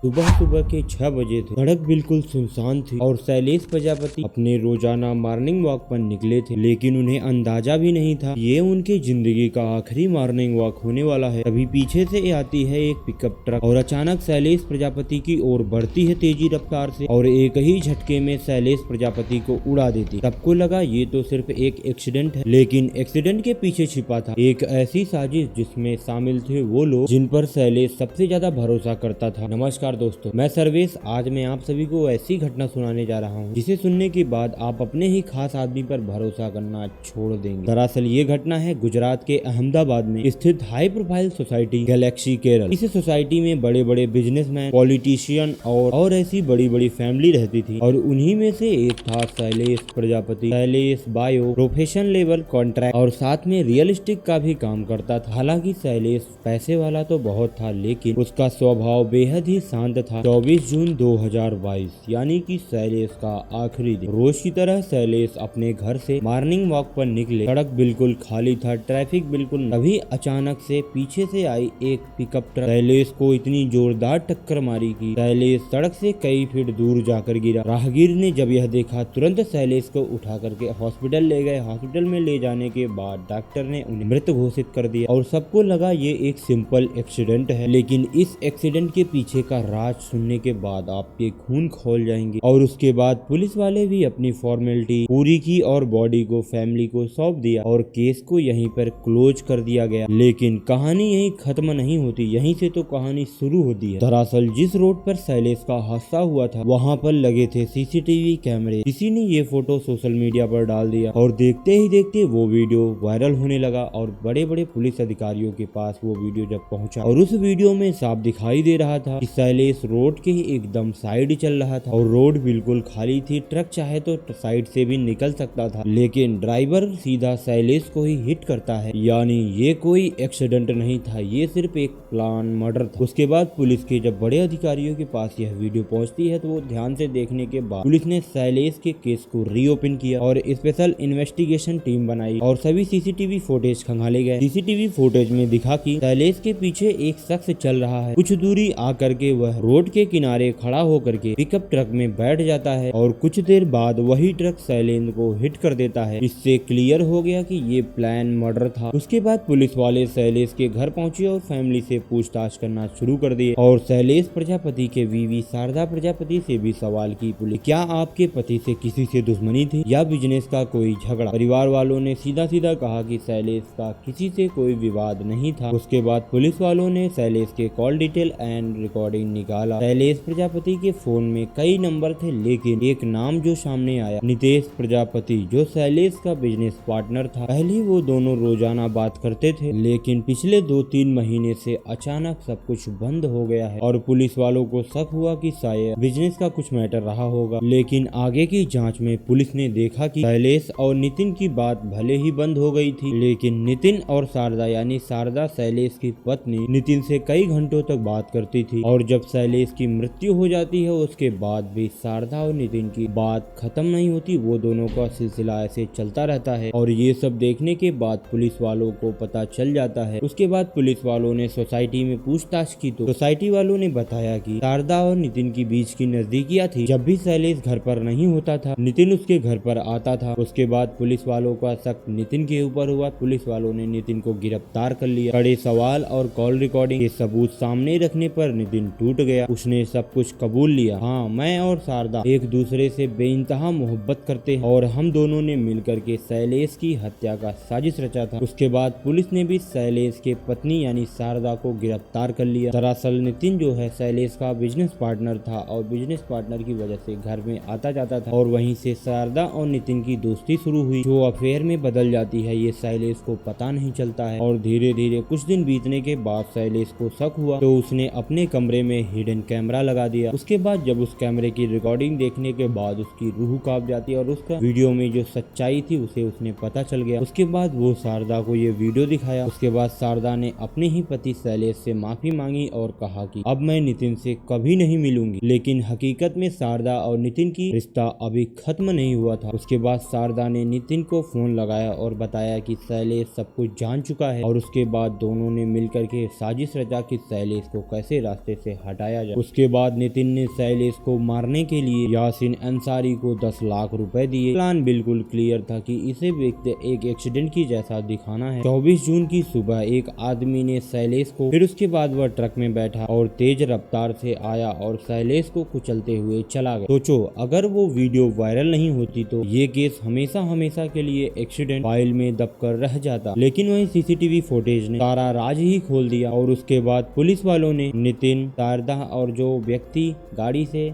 सुबह सुबह के 6 बजे थे। सड़क बिल्कुल सुनसान थी और शैलेश प्रजापति अपने रोजाना मॉर्निंग वॉक पर निकले थे, लेकिन उन्हें अंदाजा भी नहीं था ये उनकी जिंदगी का आखिरी मॉर्निंग वॉक होने वाला है। तभी पीछे से आती है एक पिकअप ट्रक और अचानक शैलेश प्रजापति की ओर बढ़ती है तेजी रफ्तार से और एक ही झटके में शैलेश प्रजापति को उड़ा देती। सबको लगा ये तो सिर्फ एक एक्सीडेंट है, लेकिन एक्सीडेंट के पीछे छिपा था एक ऐसी साजिश जिसमें शामिल थे वो लोग जिन पर शैलेश सबसे ज्यादा भरोसा करता था। नमस्कार दोस्तों, मैं सर्वेश। आज मैं आप सभी को ऐसी घटना सुनाने जा रहा हूँ जिसे सुनने के बाद आप अपने ही खास आदमी पर भरोसा करना छोड़ देंगे। दरअसल ये घटना है गुजरात के अहमदाबाद में स्थित high profile society Galaxy Kerala. इस सोसाइटी में बड़े बड़े बिजनेसमैन, पॉलिटिशियन और ऐसी बड़ी बड़ी फैमिली रहती थी और उन्हीं में से एक था Shailesh Prajapati. Shailesh bio profession level contract और साथ में रियल एस्टेट का भी काम करता था। हालांकि शैलेश पैसे वाला तो बहुत था, लेकिन उसका स्वभाव बेहद ही शांत था। 24 जून 2022 यानी कि शैलेश का आखिरी दिन। रोज की तरह शैलेश अपने घर से मॉर्निंग वॉक पर निकले। सड़क बिल्कुल खाली था, ट्रैफिक बिल्कुल। तभी अचानक से पीछे से आई एक पिकअप ट्रक शैलेश को इतनी जोरदार टक्कर मारी कि शैलेश सड़क से कई फीट दूर जाकर गिरा। राहगीर ने जब यह देखा तुरंत शैलेश को उठा करके हॉस्पिटल ले गए। हॉस्पिटल में ले जाने के बाद डॉक्टर ने उन्हें मृत घोषित कर दिया और सबको लगा ये एक सिंपल एक्सीडेंट है, लेकिन इस एक्सीडेंट के पीछे का राज सुनने के बाद आपके खून खौल जाएंगे। और उसके बाद पुलिस वाले भी अपनी फॉर्मेलिटी पूरी की और बॉडी को फैमिली को सौंप दिया और केस को यहीं पर क्लोज कर दिया गया। लेकिन कहानी यहीं खत्म नहीं होती, यहीं से तो कहानी शुरू होती है। दरअसल जिस रोड पर शैलेश का हादसा हुआ था वहाँ पर लगे थे सीसीटीवी कैमरे। किसी ने ये फोटो सोशल मीडिया पर डाल दिया और देखते ही देखते वो वीडियो वायरल होने लगा और बड़े बड़े पुलिस अधिकारियों के पास वो वीडियो जब पहुंचा और उस वीडियो में साफ दिखाई दे रहा था कि शैलेश रोड के ही एकदम साइड चल रहा था और रोड बिल्कुल खाली थी। ट्रक चाहे तो साइड से भी निकल सकता था, लेकिन ड्राइवर सीधा शैलेश को ही हिट करता है। यानी ये कोई एक्सीडेंट नहीं था, ये सिर्फ एक प्लान मर्डर था। उसके बाद पुलिस के जब बड़े अधिकारियों के पास यह वीडियो पहुंचती है तो वो ध्यान से देखने के बाद पुलिस ने शैलेश के केस को रीओपन किया और स्पेशल इन्वेस्टिगेशन टीम बनाई और सभी सीसीटीवी फुटेज खंगाले गए। सीसीटीवी फुटेज में दिखा कि शैलेश के पीछे एक शख्स चल रहा है। कुछ दूरी आकर के वह रोड के किनारे खड़ा होकर के पिकअप ट्रक में बैठ जाता है और कुछ देर बाद वही ट्रक शैलेश को हिट कर देता है। इससे क्लियर हो गया कि ये प्लान मर्डर था। उसके बाद पुलिस वाले शैलेश के घर पहुंचे और फैमिली से पूछताछ करना शुरू कर दिए और शैलेश प्रजापति के बीवी शारदा प्रजापति से भी सवाल की पुलिस, क्या आपके पति से किसी से दुश्मनी थी या बिजनेस का कोई झगड़ा? परिवार वालों ने सीधा सीधा कहा कि शैलेश का किसी से कोई विवाद नहीं था। उसके बाद पुलिस वालों ने शैलेश के कॉल डिटेल एंड रिकॉर्डिंग निकाला। शैलेश प्रजापति के फोन में कई नंबर थे, लेकिन एक नाम जो सामने आया, नितेश प्रजापति, जो शैलेश का बिजनेस पार्टनर था। पहले वो दोनों रोजाना बात करते थे, लेकिन पिछले 2-3 महीने से अचानक सब कुछ बंद हो गया है और पुलिस वालों को शक हुआ कि शायद बिजनेस का कुछ मैटर रहा होगा। लेकिन आगे की जांच में पुलिस ने देखा कि शैलेश और नितिन की बात भले ही बंद हो गई थी, लेकिन नितिन और शारदा यानी शारदा शैलेश की पत्नी नितिन से कई घंटों तक बात करती थी और जब शैलेश की मृत्यु हो जाती है उसके बाद भी शारदा और नितिन की बात खत्म नहीं होती। वो दोनों का सिलसिला ऐसे चलता रहता है और ये सब देखने के बाद पुलिस वालों को पता चल जाता है। उसके बाद पुलिस वालों ने सोसाइटी में पूछताछ की तो सोसाइटी वालों ने बताया कि शारदा और नितिन की बीच की नजदीकियां थी। जब भी शैलेश घर पर नहीं होता था नितिन उसके घर पर आता था। उसके बाद पुलिस वालों का शक नितिन के ऊपर हुआ। पुलिस वालों ने नितिन को गिरफ्तार कर लिया। कड़े सवाल और कॉल रिकॉर्डिंग के सबूत सामने रखने पर नितिन टूट गया। उसने सब कुछ कबूल लिया। हाँ, मैं और शारदा एक दूसरे से बेइंतहा मोहब्बत करते हैं और हम दोनों ने मिलकर के शैलेश की हत्या का साजिश रचा था। उसके बाद पुलिस ने भी शैलेश के पत्नी यानी शारदा को गिरफ्तार कर लिया। दरअसल नितिन जो है शैलेश का बिजनेस पार्टनर था और बिजनेस पार्टनर की वजह से घर में आता जाता था और वहीं से शारदा और नितिन की दोस्ती शुरू हुई जो अफेयर में बदल जाती है। ये शैलेश को पता नहीं चलता है और धीरे धीरे कुछ दिन बीतने के बाद शैलेश को शक हुआ तो उसने अपने कमरे में हिडन कैमरा लगा दिया। उसके बाद जब उस कैमरे की रिकॉर्डिंग देखने के बाद उसकी रूह कांप जाती है और उसका वीडियो में जो सच्चाई थी उसे उसने पता चल गया। उसके बाद वो शारदा को ये वीडियो दिखाया। उसके बाद शारदा ने अपने ही पति शैलेश से माफी मांगी और कहा कि अब मैं नितिन से कभी नहीं मिलूंगी। लेकिन हकीकत में शारदा और नितिन की रिश्ता अभी खत्म नहीं हुआ था। उसके बाद शारदा ने नितिन को फोन लगाया और बताया कि शैलेश सब कुछ जान चुका है और उसके बाद दोनों ने मिलकर के साजिश रचा कि शैलेश को कैसे रास्ते से हटाया जाए। उसके बाद नितिन ने शैलेश को मारने के लिए यासीन अंसारी को 10 लाख रुपए दिए। प्लान बिल्कुल क्लियर था कि इसे एक एक्सीडेंट की जैसा दिखाना है। 24 जून की सुबह एक आदमी ने शैलेश को, फिर उसके बाद वह ट्रक में बैठा और तेज रफ्तार से आया और शैलेश को कुचलते हुए चला गया। सोचो, अगर वो वीडियो वायरल नहीं होती तो ये केस हमेशा हमेशा के लिए एक्सीडेंट फाइल में दबकर रह जाता। लेकिन वही सीसीटीवी फुटेज ने सारा राज ही खोल दिया और उसके बाद पुलिस वालों ने नितिन, शारदा और जो व्यक्ति गाड़ी से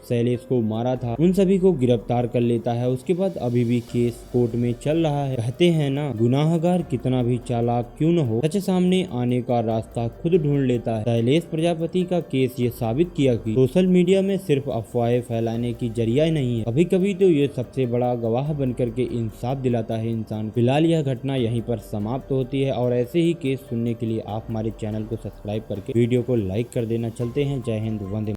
शैलेश को मारा था उन सभी को गिरफ्तार कर लेता है। उसके बाद अभी भी केस कोर्ट में चल रहा है। कहते हैं ना, गुनाहगार कितना भी चालाक क्यों न हो, सच सामने आने का रास्ता खुद ढूंढ लेता है। शैलेश प्रजापति का केस ये साबित किया कि सोशल मीडिया में सिर्फ अफवाहें फैलाने की जरिया नहीं है, कभी कभी तो ये सबसे बड़ा गवाह बनकर के इंसाफ दिलाता है इंसान। फिलहाल यह घटना यहीं पर समाप्त होती है और ऐसे ही केस सुनने के लिए आप हमारे चैनल को सब्सक्राइब करके वीडियो को लाइक कर देना। चलते हैं, जय हिंद, वंदे।